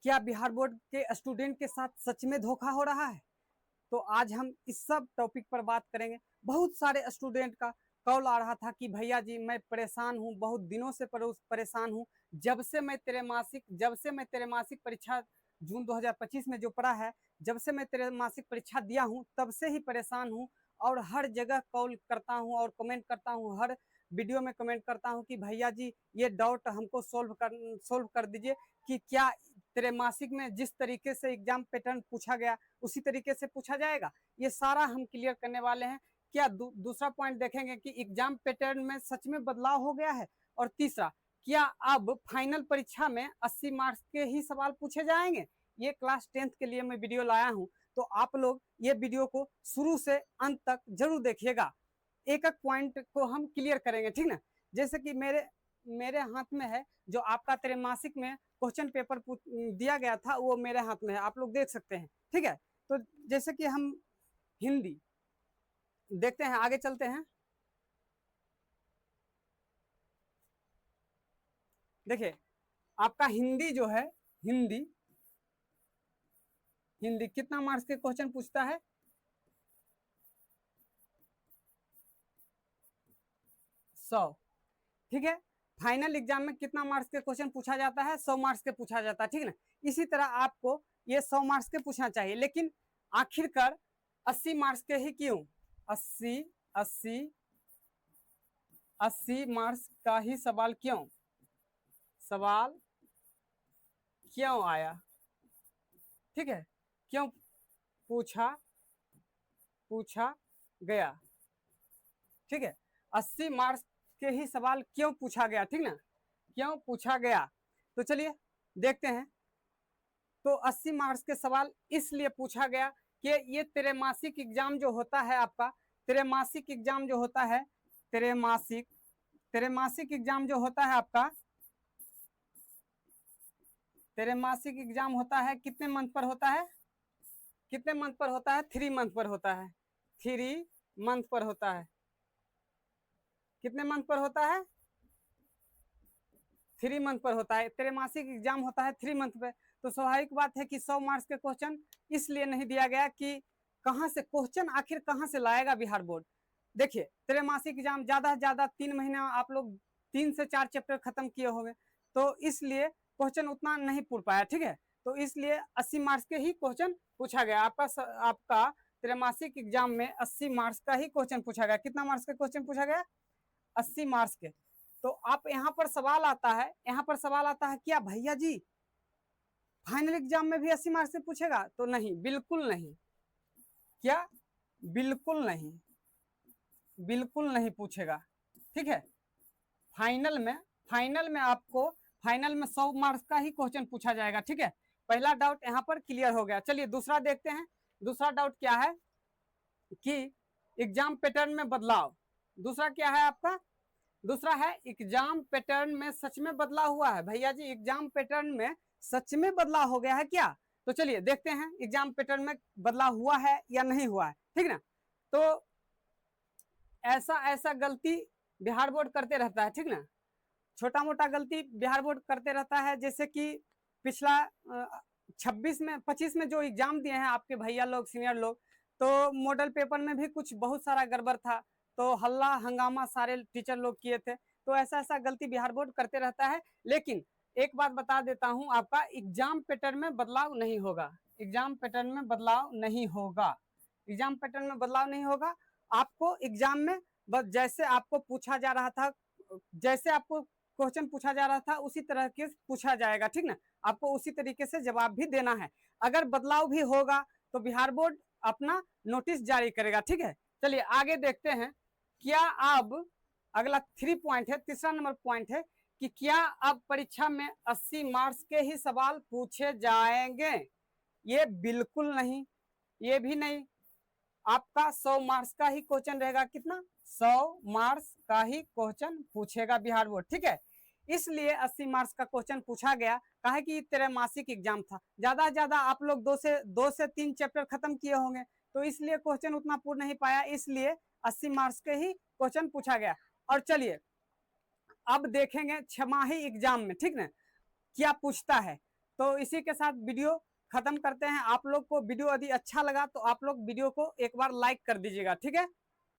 क्या बिहार बोर्ड के स्टूडेंट के साथ सच में धोखा हो रहा है? तो आज हम इस सब टॉपिक पर बात करेंगे। बहुत सारे स्टूडेंट का कॉल आ रहा था कि भैया जी मैं परेशान हूँ, बहुत दिनों से परेशान हूँ। जब से मैं तेरे मासिक परीक्षा जून 2025 में जो पढ़ा है, जब से मैं तेरे मासिक परीक्षा दिया हूँ तब से ही परेशान हूँ, और हर जगह कॉल करता हूँ और कमेंट करता हूँ, हर वीडियो में कमेंट करता हूँ कि भैया जी ये डाउट हमको सोल्व कर दीजिए कि क्या तेरे मासिक में जिस तरीके से एग्जाम पैटर्न पूछा गया उसी तरीके से पूछा जाएगा। ये सारा हम क्लियर करने वाले हैं। क्या दूसरा पॉइंट देखेंगे कि एग्जाम पैटर्न में सच में बदलाव हो गया है, और तीसरा क्या अब फाइनल परीक्षा में 80 मार्क्स के ही सवाल पूछे जाएंगे। ये क्लास 10th के लिए मैं वीडियो लाया हूं, तो आप लोग ये वीडियो को शुरू से अंत तक जरूर देखिएगा। एक एक पॉइंट को हम क्लियर करेंगे, ठीक ना। जैसे कि मेरे हाथ में है जो आपका त्रैमासिक में क्वेश्चन पेपर दिया गया था, वो मेरे हाथ में है, आप लोग देख सकते हैं, ठीक है। तो जैसे कि हम हिंदी देखते हैं, आगे चलते हैं। देखिए आपका हिंदी जो है, हिंदी हिंदी कितना मार्क्स के क्वेश्चन पूछता है? 100, ठीक है। फाइनल एग्जाम में कितना मार्क्स के क्वेश्चन पूछा जाता है? 100 मार्क्स के पूछा जाता है, ठीक ना। इसी तरह आपको ये 100 मार्क्स के पूछना चाहिए, लेकिन आखिरकार 80 मार्क्स के ही क्यों? 80 80 80 मार्क्स का ही सवाल क्यों? सवाल क्यों आया, ठीक है, क्यों पूछा पूछा गया, ठीक है। 80 मार्क्स के ही सवाल क्यों पूछा गया, ठीक ना, क्यों पूछा गया। तो चलिए देखते हैं। तो 80 मार्क्स के सवाल इसलिए पूछा गया कि ये त्रैमासिक एग्जाम जो होता है आपका, त्रैमासिक एग्जाम जो होता है, त्रैमासिक एग्जाम जो होता है आपका, त्रैमासिक एग्जाम होता है कितने मंथ पर होता है? कितने मंथ पर होता है? 3 मंथ पर होता है। 3 मंथ पर होता है। कितने मंथ पर होता है? 3 मंथ पर होता है। त्रैमासिक एग्जाम होता है 3 मंथ पे। तो स्वाभाविक बात है कि 100 मार्क्स के क्वेश्चन इसलिए नहीं दिया गया कि कहाँ से क्वेश्चन आखिर कहाँ से लाएगा बिहार बोर्ड। देखिए त्रैमासिक एग्जाम ज्यादा से ज्यादा 3 महीना आप लोग 3 से 4 चैप्टर खत्म किए होंगे, तो इसलिए क्वेश्चन उतना नहीं पूछ पाया, ठीक है। तो इसलिए 80 मार्क्स के ही क्वेश्चन पूछा गया। आपका त्रैमासिक एग्जाम में 80 मार्क्स का ही क्वेश्चन पूछा गया। कितना मार्क्स का क्वेश्चन पूछा गया? 80 मार्क्स के। तो आप यहाँ पर सवाल आता है, यहाँ पर सवाल आता है क्या भैया जी फाइनल एग्जाम में भी 80 मार्क्स से पूछेगा? तो नहीं, बिल्कुल नहीं। क्या? बिल्कुल नहीं, बिल्कुल नहीं पूछेगा, ठीक है। फाइनल में फाइनल में आपको फाइनल में 100 मार्क्स का ही क्वेश्चन पूछा जाएगा, ठीक है। पहला डाउट यहाँ पर क्लियर हो गया। चलिए दूसरा देखते हैं। दूसरा डाउट क्या है कि एग्जाम पैटर्न में बदलाव। दूसरा क्या है आपका? दूसरा है एग्जाम पैटर्न में सच में बदलाव हुआ है। भैया जी एग्जाम पैटर्न में सच में बदलाव हो गया है क्या? तो चलिए देखते हैं एग्जाम पैटर्न में बदलाव हुआ है या नहीं हुआ है, ठीक ना। तो ऐसा ऐसा गलती बिहार बोर्ड करते रहता है, ठीक ना। छोटा मोटा गलती बिहार बोर्ड करते रहता है। जैसे कि पिछला 25 में जो एग्जाम दिए हैं आपके भैया लोग, सीनियर लोग, तो मॉडल पेपर में भी कुछ बहुत सारा गड़बड़ था, तो हल्ला हंगामा सारे टीचर लोग किए थे। तो ऐसा ऐसा गलती बिहार बोर्ड करते रहता है। लेकिन एक बात बता देता हूं, आपका एग्जाम पैटर्न में बदलाव नहीं होगा। एग्जाम पैटर्न में बदलाव नहीं होगा। एग्जाम पैटर्न में बदलाव नहीं होगा। आपको एग्जाम में बस जैसे आपको पूछा जा रहा था, जैसे आपको क्वेश्चन पूछा जा रहा था उसी तरह के पूछा जाएगा, ठीक ना। आपको उसी तरीके से जवाब भी देना है। अगर बदलाव भी होगा तो बिहार बोर्ड अपना नोटिस जारी करेगा, ठीक है। चलिए आगे देखते हैं। क्या अब अगला 3 पॉइंट है, तीसरा नंबर पॉइंट है कि क्या अब परीक्षा में 80 मार्क्स के ही सवाल पूछे जाएंगे? ये बिल्कुल नहीं, ये भी नहीं। आपका 100 मार्क्स का ही क्वेश्चन रहेगा। कितना? 100 मार्क्स का ही क्वेश्चन पूछेगा बिहार बोर्ड, ठीक है। इसलिए 80 मार्क्स का क्वेश्चन पूछा गया, कहा कि त्रैमासिक एग्जाम था, ज्यादा से ज्यादा आप लोग 2 से 3 चैप्टर खत्म किए होंगे, तो इसलिए क्वेश्चन उतना पूर्ण नहीं पाया, इसलिए 80 मार्क्स के ही क्वेश्चन पूछा गया। और चलिए अब देखेंगे छमाही एग्जाम में, ठीक ना, क्या पूछता है। तो इसी के साथ वीडियो खत्म करते हैं। आप लोग को वीडियो यदि अच्छा लगा तो आप लोग वीडियो को एक बार लाइक कर दीजिएगा, ठीक है।